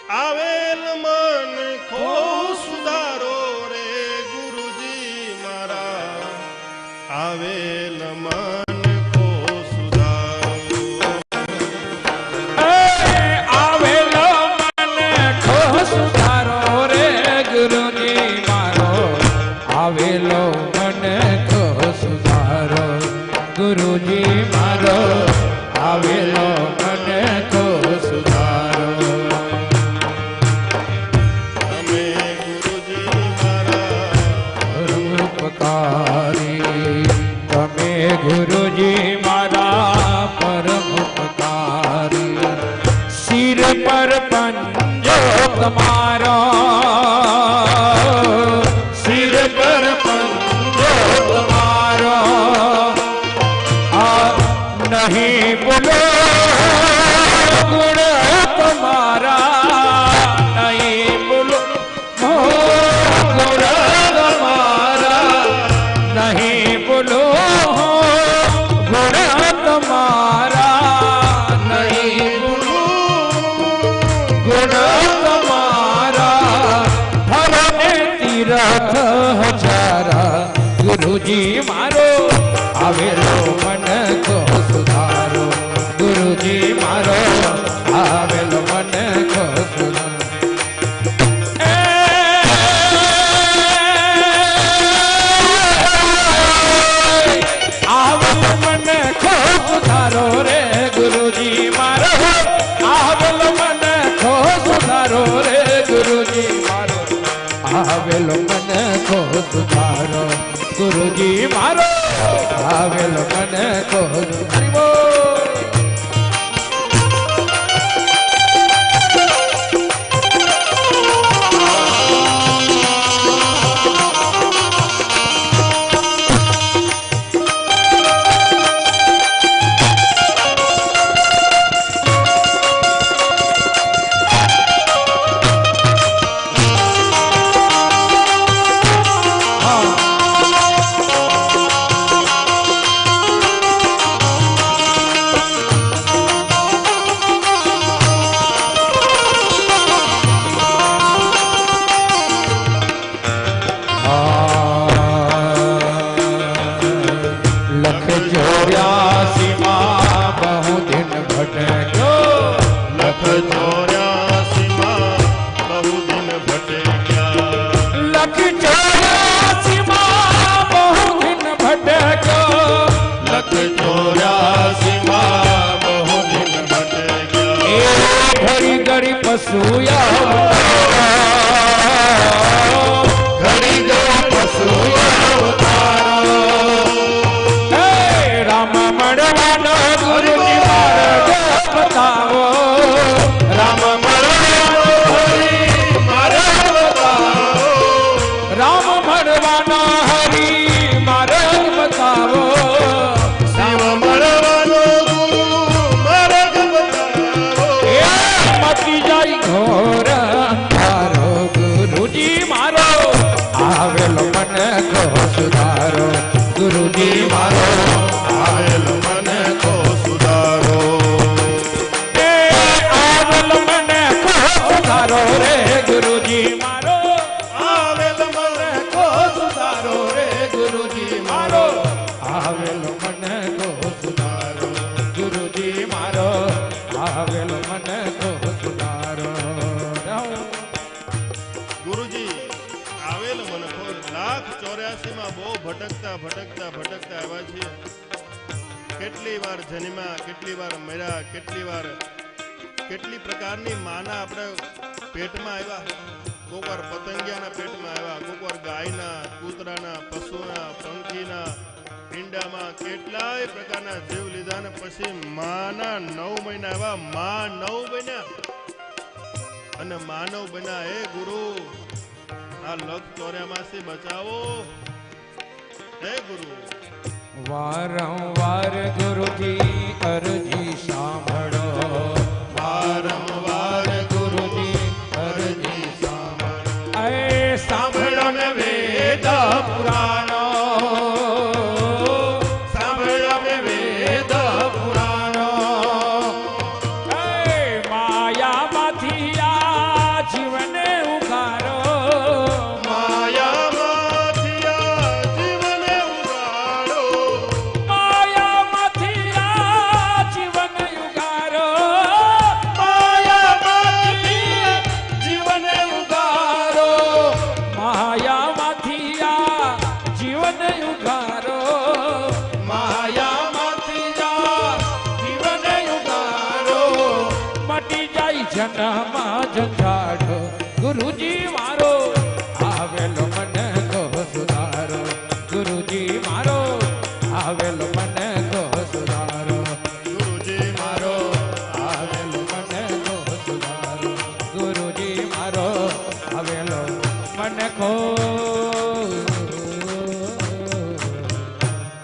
આવેલ મન ખો સુધારો રે ગુરુજી મારા આવેલ મન ખો સુધારો આવેલ મન ખો સુધારો રે ગુરુજી મારો આવેલો મન ખો સુધારો ગુરુજી મારો આવેલો મન ખો સુધારો તમે ગુરુજી મારા ઉપકારી તમે ગુરુજી મારા પરમ ઉપકારી સિર પર પંજો તમારો સિર પર પંજો તમારો આ નહીં બોલો ગુણ તમારા નહીં બોલો ગુણ તમારા નહીં બોલો ગુણ તમારા નહીં બોલો ગુણ તમારા ભવને તીરથ હજારા ગુરુજી મારો આવેલો મન ખો સુધારો ગુરુજી મારો આવેલો મન ખો સુધારો આવેલો મન ખો સુધારો રે ગુરુજી મારો આવેલો મન ખો સુધારો રે ગુરુજી મારો આવેલો મન ખો સુધારો ગુરુજી મારો આવેલો મન ખો સુધારો રામ મળવાનો ગુરુજી માર્ગ બતાવો રામ રામ મળવાનો હરી માર્ગ બતાવો શિવ મળવાનો ગુરુ માર્ગ બતાવો મતી જાય ઘોર અંધારો ગુરુજી મારો આવેલો મન ખો સુધારો ગુરુજી મારો આવેલ મન ખો સુધારો આવેલો મન ખો સુધારો રે ગુરુજી મારો આવેલો મન ખો સુધારો રે ગુરુજી મારો આવેલો મન ખો સુધારો ગુરુજી મારો આવેલો મન ખો સુધારો ગુરુજી આવેલ મન ખો 84 માં બહુ ભટકતા ભટકતા ભટકતા આવ્યા છીએ. કેટલી વાર જન્મ્યા, કેટલી વાર મર્યા, કેટલી પ્રકારની માના આપણે પેટમાં આવ્યા. કોક વાર પતંગિયાના પેટમાં આવ્યા, કોક વાર ગાયના, કૂતરાના, પશુના, પંખીના ઈંડામાં કેટલાય પ્રકારના જીવ લીધા ને પછી માના 9 મહિના આવ્યા. માં 9 બન્યા અને માનવ બન્યા. હે ગુરુ આ 84 બચાવો. હે ગુરુ વારંવાર ગુરુજી અરજી સાંભળો વારંવાર ગુરુજી અરજી સાંભળો સાંભળો ને વેદ પુરાણો સાંભળો ને વેદ પુરાણો માયામાંથી આ જન્મ ઝંઝાટ ગુરુજી